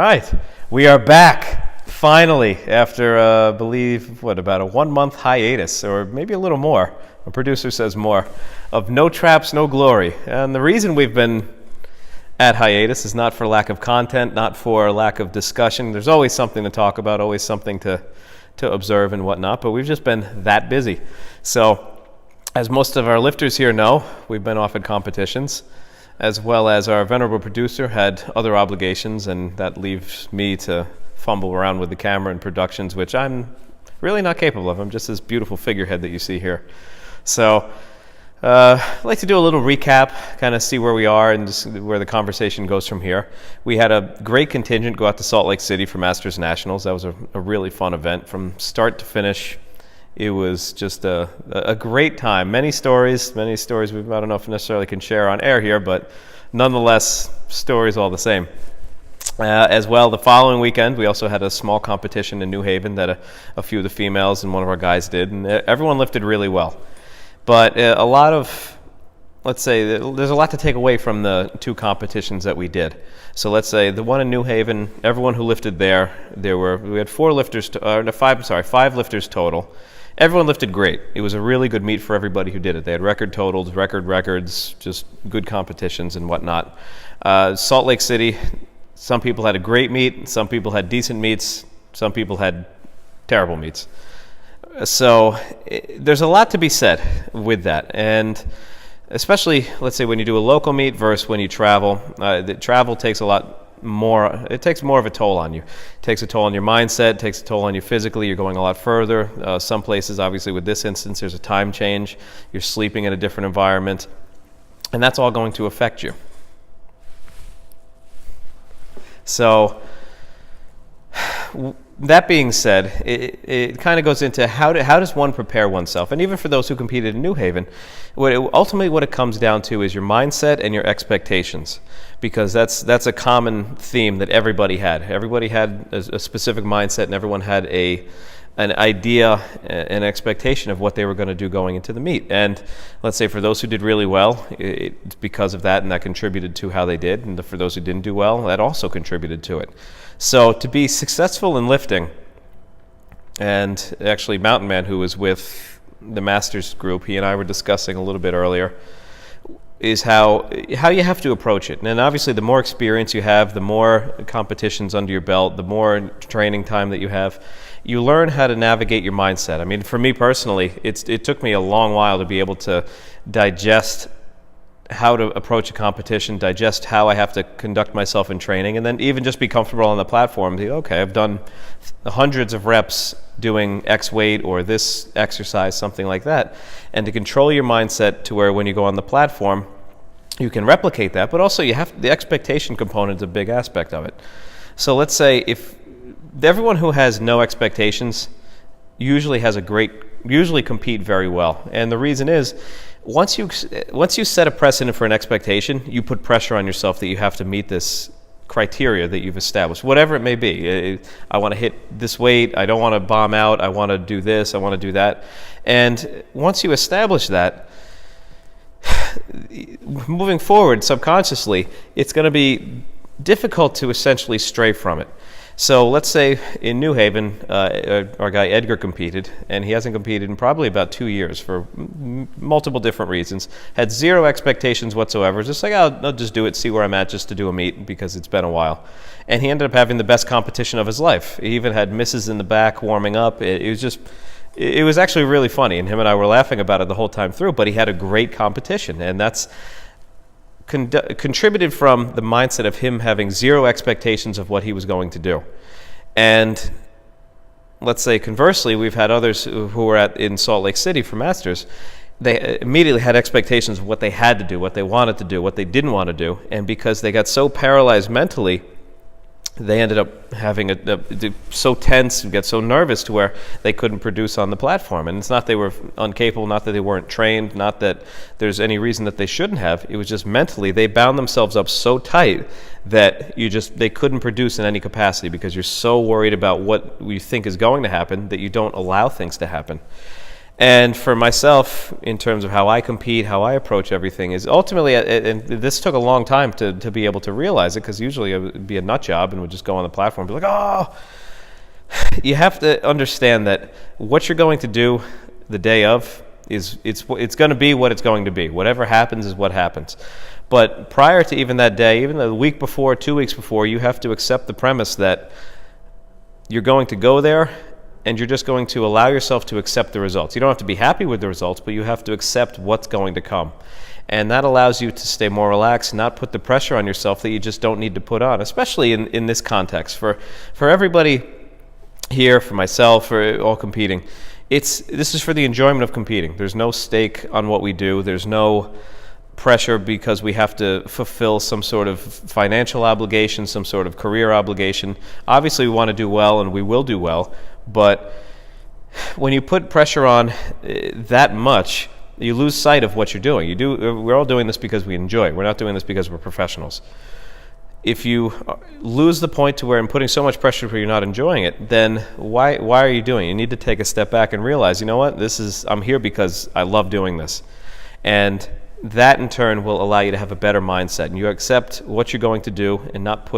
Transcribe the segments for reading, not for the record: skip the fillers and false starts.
right, we are back finally after, I believe, about a 1 month hiatus, or maybe a little more. My producer says more, of No Traps, No Glory. And the reason we've been at hiatus is not for lack of content, not for lack of discussion. There's always something to talk about, always something to observe and whatnot, but we've just been that busy. So, as most of our lifters here know, we've been off at competitions, as well as our venerable producer had other obligations, and that leaves me to fumble around with the camera and productions, which I'm really not capable of. I'm just this beautiful figurehead that you see here. So I'd like to do a little recap, kind of see where we are and just where the conversation goes from here. We had a great contingent go out to Salt Lake City for Masters Nationals. That was a really fun event from start to finish. It was just a great time. Many stories we, I don't know if necessarily can share on air here, but nonetheless, stories all the same. As well, the following weekend, we also had a small competition in New Haven that a few of the females and one of our guys did, and everyone lifted really well. But a lot of, let's say, there's a lot to take away from the two competitions that we did. So let's say the one in New Haven, everyone who lifted there, we had five lifters total. Everyone lifted great. It was a really good meet for everybody who did it. They had record totals, records, just good competitions and whatnot. Salt Lake City, some people had a great meet, some people had decent meets, some people had terrible meets. So there's a lot to be said with that. And especially, let's say, when you do a local meet versus when you travel, the travel takes a lot more, it takes more of a toll on you. It takes a toll on your mindset, it takes a toll on you physically, you're going a lot further. Some places, obviously with this instance, there's a time change, you're sleeping in a different environment, and that's all going to affect you. So, that being said, it kind of goes into how does one prepare oneself? And even for those who competed in New Haven, ultimately what it comes down to is your mindset and your expectations, because that's a common theme that everybody had. Everybody had a specific mindset, and everyone had an idea, an expectation of what they were going to do going into the meet. And let's say for those who did really well, it's because of that, and that contributed to how they did. And for those who didn't do well, that also contributed to it. So to be successful in lifting, and actually Mountain Man, who was with the Masters group, he and I were discussing a little bit earlier, is how you have to approach it. And obviously the more experience you have, the more competitions under your belt, the more training time that you have, you learn how to navigate your mindset. I mean, for me personally, it took me a long while to be able to digest how to approach a competition, digest how I have to conduct myself in training, and then even just be comfortable on the platform. Okay, I've done hundreds of reps doing X weight or this exercise, something like that. And to control your mindset to where when you go on the platform, you can replicate that, but also the expectation component is a big aspect of it. So let's say if everyone who has no expectations usually compete very well. And the reason is, once you set a precedent for an expectation, you put pressure on yourself that you have to meet this criteria that you've established, whatever it may be. I want to hit this weight, I don't want to bomb out, I want to do this, I want to do that. And once you establish that, moving forward subconsciously, it's going to be difficult to essentially stray from it. So let's say in New Haven, our guy Edgar competed, and he hasn't competed in probably about 2 years for multiple different reasons. Had zero expectations whatsoever. Just like, I'll just do it, see where I'm at, just to do a meet because it's been a while. And he ended up having the best competition of his life. He even had misses in the back warming up. It was actually really funny, and him and I were laughing about it the whole time through, but he had a great competition, and that's contributed from the mindset of him having zero expectations of what he was going to do. And let's say conversely, we've had others who were in Salt Lake City for Masters. They immediately had expectations of what they had to do, what they wanted to do, what they didn't want to do. And because they got so paralyzed mentally, they ended up having so tense and get so nervous to where they couldn't produce on the platform. And it's not they were incapable, not that they weren't trained, not that there's any reason that they shouldn't have. It was just mentally they bound themselves up so tight that they couldn't produce in any capacity because you're so worried about what you think is going to happen that you don't allow things to happen. And for myself, in terms of how I compete, how I approach everything, is ultimately, and this took a long time to be able to realize it, because usually it would be a nut job and would just go on the platform and be like, oh, you have to understand that what you're going to do the day of it's going to be what it's going to be. Whatever happens is what happens. But prior to even that day, even the week before, 2 weeks before, you have to accept the premise that you're going to go there and you're just going to allow yourself to accept the results. You don't have to be happy with the results, but you have to accept what's going to come. And that allows you to stay more relaxed, not put the pressure on yourself that you just don't need to put on, especially in this context. For everybody here, for myself, for all competing, this is for the enjoyment of competing. There's no stake on what we do. There's no pressure because we have to fulfill some sort of financial obligation, some sort of career obligation. Obviously, we want to do well, and we will do well, but when you put pressure on that much, you lose sight of what you're doing. We're all doing this because we enjoy it. We're not doing this because we're professionals. If you lose the point to where I'm putting so much pressure where you're not enjoying it, then why are you doing it? You need to take a step back and realize, you know what, I'm here because I love doing this. And that in turn will allow you to have a better mindset, and you accept what you're going to do and not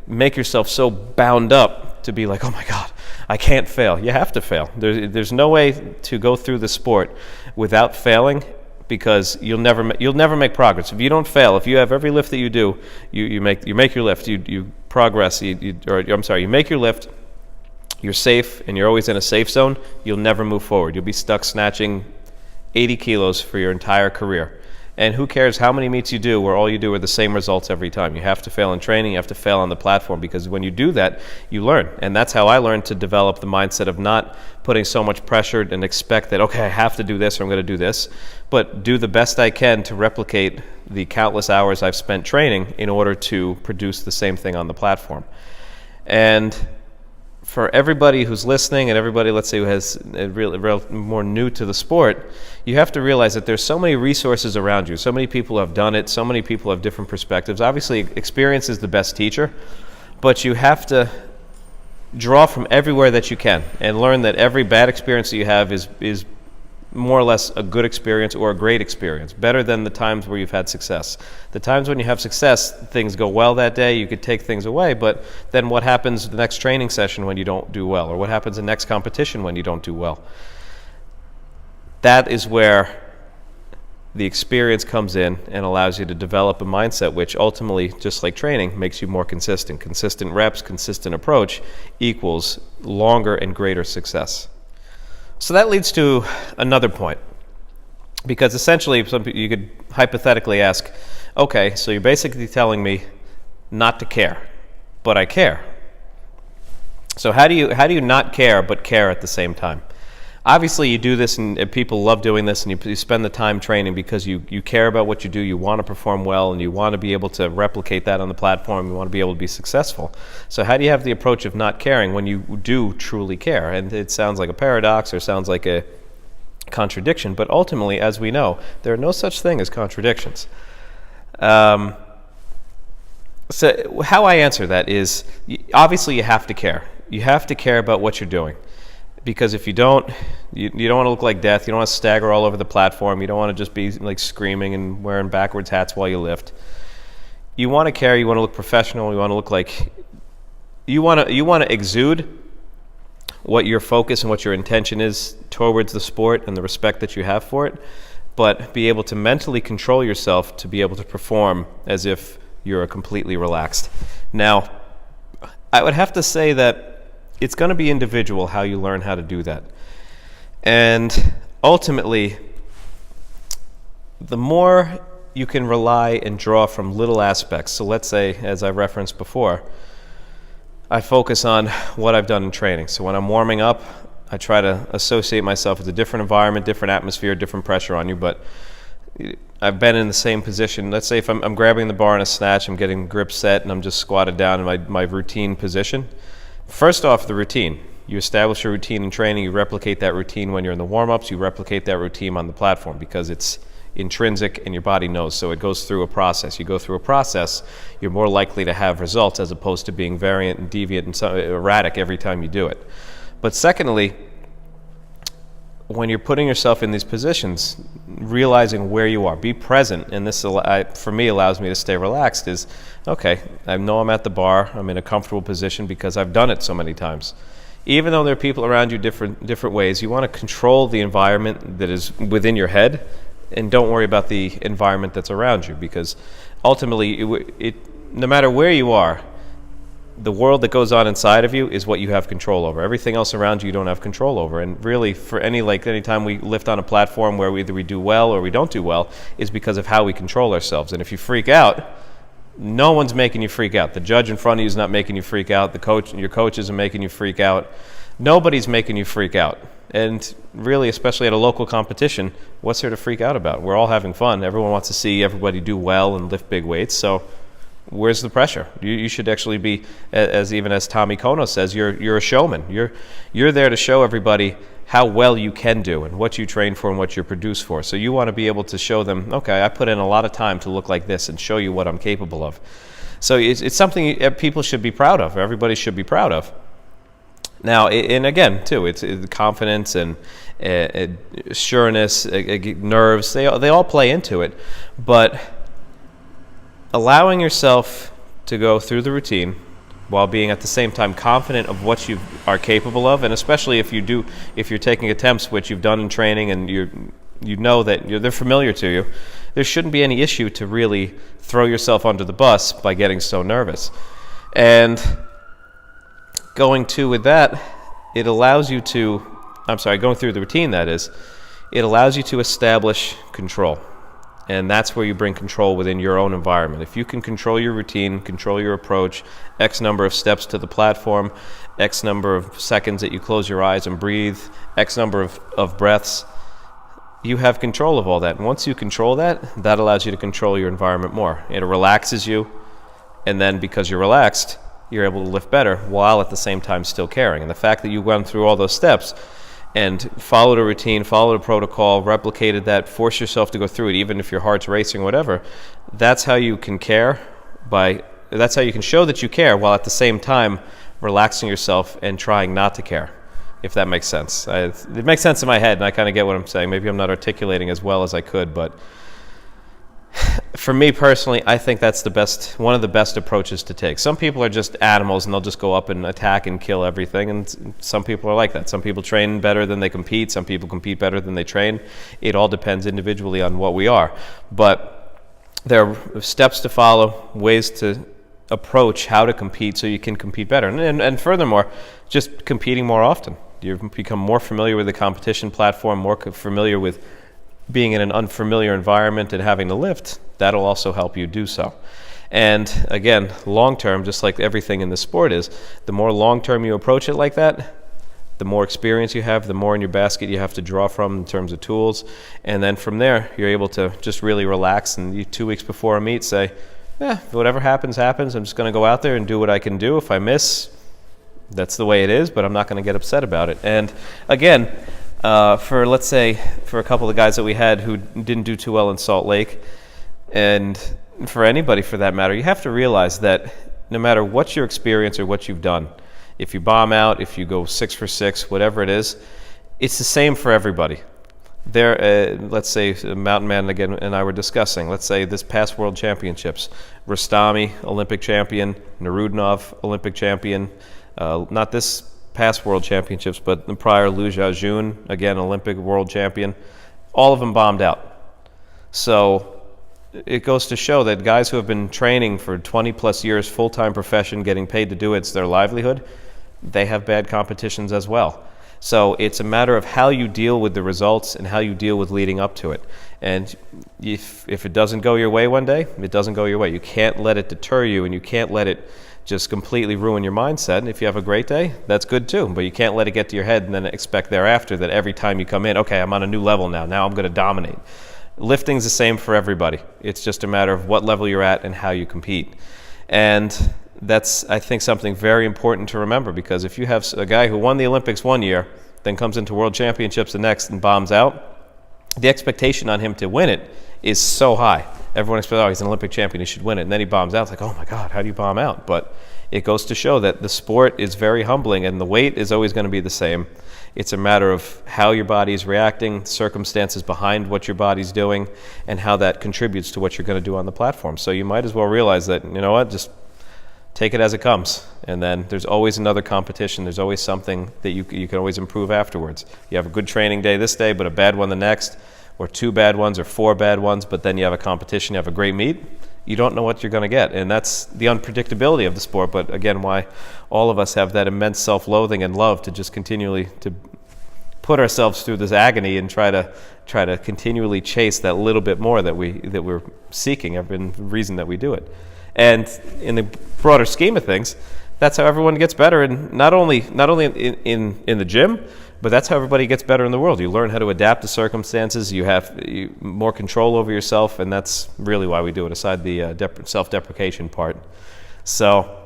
make yourself so bound up to be like, oh my God, I can't fail. You have to fail. There's no way to go through the sport without failing, because you'll never make progress if you don't fail. If you have every lift that you do, you make your lift, you progress, you make your lift, you're safe, and you're always in a safe zone, you'll never move forward. You'll be stuck snatching 80 kilos for your entire career. And who cares how many meets you do where all you do are the same results every time. You have to fail in training, you have to fail on the platform, because when you do that, you learn. And that's how I learned to develop the mindset of not putting so much pressure and expect that, okay, I have to do this or I'm going to do this, but do the best I can to replicate the countless hours I've spent training in order to produce the same thing on the platform. And for everybody who's listening, and everybody, let's say, who has more new to the sport, you have to realize that there's so many resources around you. So many people have done it. So many people have different perspectives. Obviously, experience is the best teacher, but you have to draw from everywhere that you can and learn that every bad experience that you have is more or less a good experience or a great experience, better than the times where you've had success. The times when you have success, things go well that day, you could take things away, but then what happens the next training session when you don't do well, or what happens the next competition when you don't do well? That is where the experience comes in and allows you to develop a mindset which ultimately, just like training, makes you more consistent. Consistent reps, consistent approach equals longer and greater success. So that leads to another point, because essentially you could hypothetically ask, okay, so you're basically telling me not to care, but I care. So how do you not care but care at the same time? Obviously you do this, and people love doing this, and you spend the time training because you care about what you do, you want to perform well, and you want to be able to replicate that on the platform, you want to be able to be successful. So how do you have the approach of not caring when you do truly care? And it sounds like a paradox or sounds like a contradiction, but ultimately, as we know, there are no such thing as contradictions. So how I answer that is, obviously you have to care. You have to care about what you're doing. Because if you don't, you don't want to look like death. You don't want to stagger all over the platform. You don't want to just be like screaming and wearing backwards hats while you lift. You want to care. You want to look professional. You want to look like you want to exude what your focus and what your intention is towards the sport and the respect that you have for it, but be able to mentally control yourself to be able to perform as if you're completely relaxed. Now, I would have to say that it's going to be individual how you learn how to do that. And ultimately, the more you can rely and draw from little aspects. So let's say, as I referenced before, I focus on what I've done in training. So when I'm warming up, I try to associate myself with a different environment, different atmosphere, different pressure on you, but I've been in the same position. Let's say if I'm grabbing the bar in a snatch, I'm getting grip set, and I'm just squatted down in my routine position. First off, the routine. You establish a routine in training, you replicate that routine when you're in the warm-ups, you replicate that routine on the platform because it's intrinsic and your body knows, so it goes through a process. You go through a process, you're more likely to have results as opposed to being variant and deviant and erratic every time you do it. But secondly, when you're putting yourself in these positions, realizing where you are, be present, and this for me allows me to stay relaxed, is, okay, I know I'm at the bar, I'm in a comfortable position because I've done it so many times. Even though there are people around you different ways, you want to control the environment that is within your head, and don't worry about the environment that's around you, because ultimately, no matter where you are, the world that goes on inside of you is what you have control over. Everything else around you don't have control over. And really, for any time we lift on a platform where either we do well or we don't do well, is because of how we control ourselves. And if you freak out, no one's making you freak out. The judge in front of you is not making you freak out. Your coach isn't making you freak out. Nobody's making you freak out. And really, especially at a local competition, what's there to freak out about? We're all having fun. Everyone wants to see everybody do well and lift big weights. So where's the pressure? You should actually be, as Tommy Kono says, you're a showman. You're there to show everybody how well you can do and what you train for and what you're produced for. So you want to be able to show them, okay, I put in a lot of time to look like this and show you what I'm capable of. So it's something people should be proud of. Everybody should be proud of. Now, and again, too, it's confidence and sureness, nerves. They all play into it, but allowing yourself to go through the routine while being at the same time confident of what you are capable of, and especially if you're taking attempts which you've done in training and you know that they're familiar to you, there shouldn't be any issue to really throw yourself under the bus by getting so nervous. And going through the routine, that is, it allows you to establish control. And that's where you bring control within your own environment. If you can control your routine, control your approach, X number of steps to the platform, X number of seconds that you close your eyes and breathe, X number of breaths, you have control of all that. And once you control that, that allows you to control your environment more. It relaxes you, and then because you're relaxed, you're able to lift better while at the same time still caring. And the fact that you went through all those steps and followed a routine, followed a protocol, replicated that, force yourself to go through it, even if your heart's racing or whatever, that's how you can that's how you can show that you care while at the same time relaxing yourself and trying not to care, if that makes sense. It makes sense in my head, and I kind of get what I'm saying. Maybe I'm not articulating as well as I could, but for me personally, I think that's one of the best approaches to take. Some people are just animals and they'll just go up and attack and kill everything, and some people are like that. Some people train better than they compete. Some people compete better than they train. It all depends individually on what we are. But there are steps to follow, ways to approach how to compete so you can compete better. And furthermore, just competing more often. You become more familiar with the competition platform, more familiar with being in an unfamiliar environment and having to lift. That'll also help you do so. And again, long term, just like everything in the sport is, the more long term you approach it like that, the more experience you have, the more in your basket you have to draw from in terms of tools. And then from there, you're able to just really relax, and 2 weeks before a meet say, whatever happens, happens. I'm just going to go out there and do what I can do. If I miss, that's the way it is, but I'm not going to get upset about it. And again, let's say for a couple of guys that we had who didn't do too well in Salt Lake, and for anybody for that matter, you have to realize that no matter what your experience or what you've done, if you bomb out, if you go 6 for 6, whatever it is, it's the same for everybody. Let's say Mountain Man again and I were discussing, let's say this past World Championships, Rostami, Olympic champion, Narudnov, Olympic champion, not this past World Championships, but the prior Liu Xiaojun, again, Olympic world champion, all of them bombed out. So it goes to show that guys who have been training for 20 plus years, full-time profession, getting paid to do it, it's their livelihood, they have bad competitions as well. So it's a matter of how you deal with the results and how you deal with leading up to it. And if it doesn't go your way one day, it doesn't go your way. You can't let it deter you, and you can't let it just completely ruin your mindset. And if you have a great day, that's good too. But you can't let it get to your head and then expect thereafter that every time you come in, okay, I'm on a new level now. Now I'm going to dominate. Lifting's the same for everybody. It's just a matter of what level you're at and how you compete. And that's, I think, something very important to remember, because if you have a guy who won the Olympics one year, then comes into World Championships the next and bombs out, the expectation on him to win it is so high. Everyone expects, he's an Olympic champion, he should win it. And then he bombs out. It's like, oh my God, how do you bomb out? But it goes to show that the sport is very humbling, and the weight is always going to be the same. It's a matter of how your body is reacting, circumstances behind what your body's doing, and how that contributes to what you're going to do on the platform. So you might as well realize that, you know what, just take it as it comes. And then there's always another competition. There's always something that you can always improve afterwards. You have a good training day this day, but a bad one the next, or 2 bad ones or 4 bad ones, but then you have a competition, you have a great meet. You don't know what you're going to get. And that's the unpredictability of the sport. But again, why all of us have that immense self-loathing and love to just continually to put ourselves through this agony and try to continually chase that little bit more that we're seeking, every reason that we do it. And in the broader scheme of things, that's how everyone gets better, and not only in the gym, but that's how everybody gets better in the world. You learn how to adapt to circumstances. You have more control over yourself, and that's really why we do it, aside the self-deprecation part. So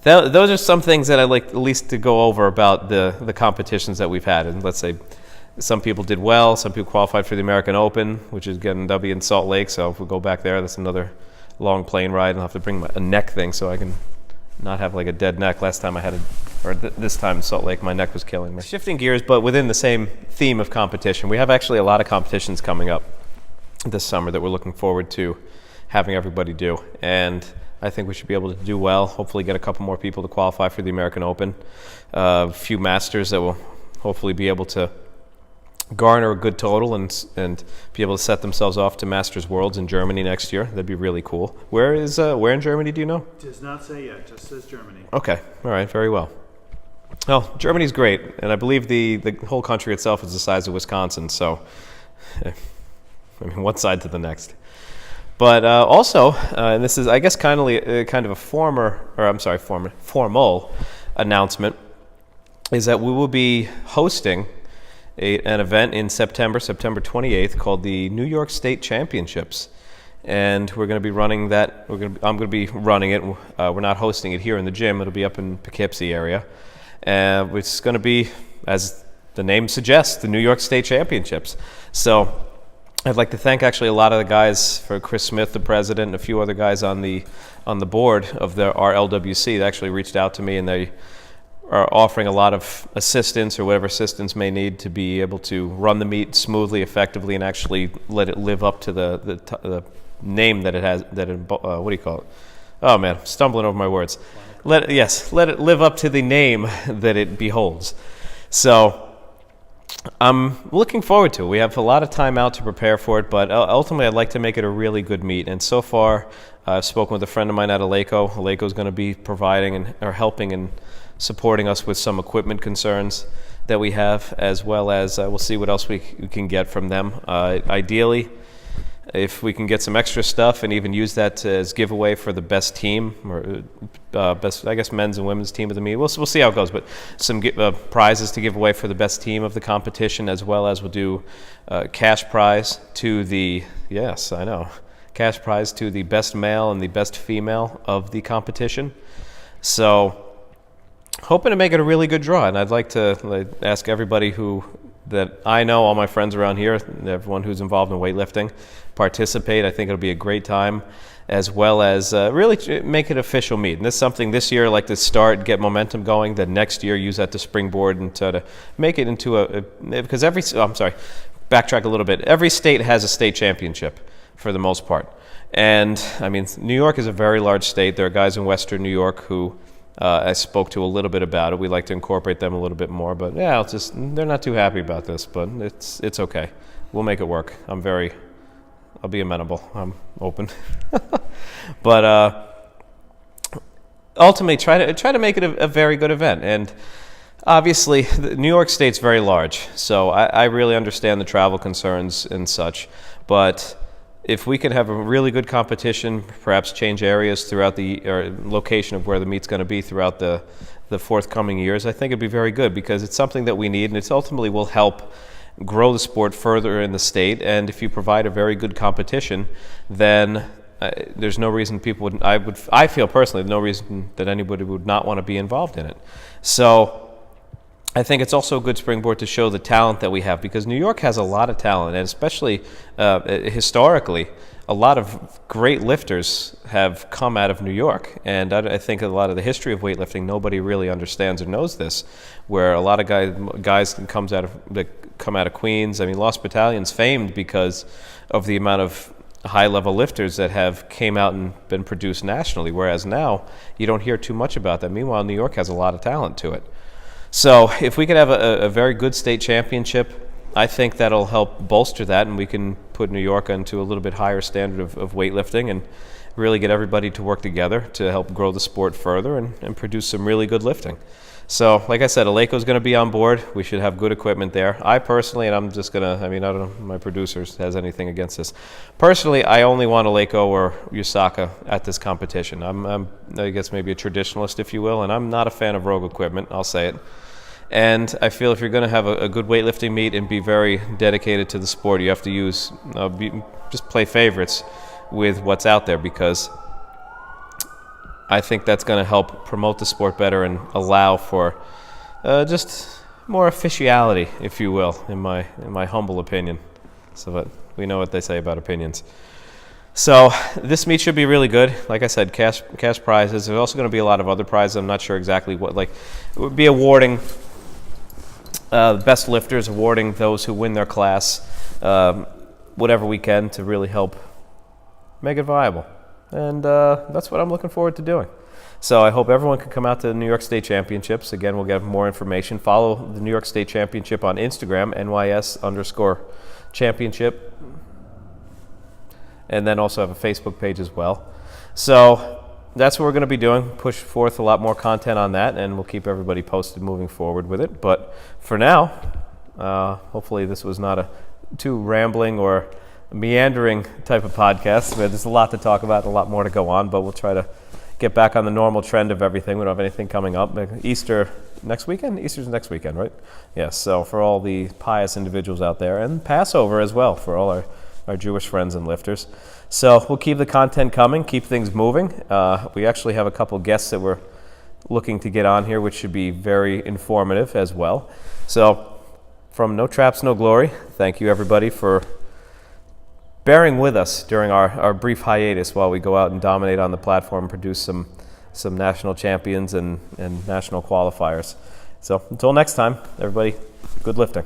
those are some things that I'd like at least to go over about the competitions that we've had. And let's say some people did well. Some people qualified for the American Open, which is getting W in Salt Lake. So if we go back there, that's another long plane ride. I'll have to bring a neck thing so I can not have like a dead neck. Last time I had this time in Salt Lake, my neck was killing me. Shifting gears, but within the same theme of competition, we have actually a lot of competitions coming up this summer that we're looking forward to having everybody do. And I think we should be able to do well, hopefully get a couple more people to qualify for the American Open, a few Masters that will hopefully be able to garner a good total and be able to set themselves off to Masters Worlds in Germany next year. That'd be really cool. Where in Germany, do you know? Does not say yet, just says Germany. Okay, all right, very well. Well, Germany's great, and I believe the whole country itself is the size of Wisconsin, so I mean, one side to the next. But also, and this is, I guess, kind of a formal announcement, is that we will be hosting an event in September 28th, called the New York State Championships, and we're going to be running that. I'm going to be running it. We're not hosting it here in the gym. It'll be up in Poughkeepsie area. It's going to be, as the name suggests, the New York State Championships. So I'd like to thank actually a lot of the guys, for Chris Smith, the president, and a few other guys on the board of our LWC that actually reached out to me, and they are offering a lot of assistance or whatever assistance may need to be able to run the meet smoothly, effectively, and actually let it live up to the name that it has. What do you call it? Oh man, I'm stumbling over my words. Let it live up to the name that it beholds. So I'm looking forward to it. We have a lot of time out to prepare for it, but ultimately I'd like to make it a really good meet. And so far, I've spoken with a friend of mine at Aleco. Aleco's going to be providing or helping and supporting us with some equipment concerns that we have, as well as we'll see what else we can get from them. Ideally, if we can get some extra stuff and even use that as giveaway for the best team, or best, I guess, men's and women's team of the meet. We'll see how it goes, but some prizes to give away for the best team of the competition, as well as we'll do cash prize to the, yes, I know, cash prize to the best male and the best female of the competition. So hoping to make it a really good draw, and I'd like to ask everybody that I know, all my friends around here, everyone who's involved in weightlifting, participate. I think it'll be a great time, as well as really make it an official meet. And this is something this year I'd like to start, get momentum going, then next year use that to springboard and to make it into because backtrack a little bit. Every state has a state championship for the most part. And I mean, New York is a very large state. There are guys in Western New York who I spoke to a little bit about it. We'd like to incorporate them a little bit more, but yeah, they're not too happy about this, but it's okay. We'll make it work. I'll be amenable. I'm open. But ultimately, try to make it a very good event. And obviously, New York State's very large, so I really understand the travel concerns and such, but if we could have a really good competition, perhaps change areas throughout or location of where the meet's going to be throughout the forthcoming years, I think it'd be very good, because it's something that we need, and it ultimately will help grow the sport further in the state. And if you provide a very good competition, then there's no reason people wouldn't. I feel personally, no reason that anybody would not want to be involved in it. So I think it's also a good springboard to show the talent that we have, because New York has a lot of talent, and especially historically, a lot of great lifters have come out of New York, and I think a lot of the history of weightlifting, nobody really understands or knows this, where a lot of guys that come out of Queens. I mean, Lost Battalion's famed because of the amount of high-level lifters that have came out and been produced nationally, whereas now you don't hear too much about that. Meanwhile, New York has a lot of talent to it. So if we could have a very good state championship, I think that'll help bolster that, and we can put New York into a little bit higher standard of weightlifting and really get everybody to work together to help grow the sport further and produce some really good lifting. So, like I said, Aleko's going to be on board. We should have good equipment there. I personally, and I'm just going to, I don't know if my producer has anything against this. Personally, I only want Aleko or Usaka at this competition. I'm I guess maybe a traditionalist, if you will, and I'm not a fan of Rogue equipment, I'll say it. And I feel if you're going to have a good weightlifting meet and be very dedicated to the sport, you have to use, just play favorites with what's out there, because I think that's going to help promote the sport better and allow for just more officiality, if you will, in my humble opinion. So that we know what they say about opinions. So this meet should be really good. Like I said, cash prizes. There's also going to be a lot of other prizes. I'm not sure exactly what. Like, it would be awarding best lifters, awarding those who win their class, whatever we can to really help make it viable. And that's what I'm looking forward to doing. So I hope everyone can come out to the New York State Championships. Again, we'll get more information. Follow the New York State Championship on Instagram, NYS_championship. And then also have a Facebook page as well. So that's what we're going to be doing. Push forth a lot more content on that, and we'll keep everybody posted moving forward with it. But for now, hopefully this was not a too rambling or meandering type of podcast. There's a lot to talk about, a lot more to go on, but we'll try to get back on the normal trend of everything. We don't have anything coming up. Easter next weekend? Easter's next weekend, right? Yes, so for all the pious individuals out there, and Passover as well for all our Jewish friends and lifters. So we'll keep the content coming, keep things moving. We actually have a couple guests that we're looking to get on here, which should be very informative as well. So from No Traps, No Glory, thank you everybody for bearing with us during our brief hiatus while we go out and dominate on the platform, produce some national champions and national qualifiers. So until next time, everybody, good lifting.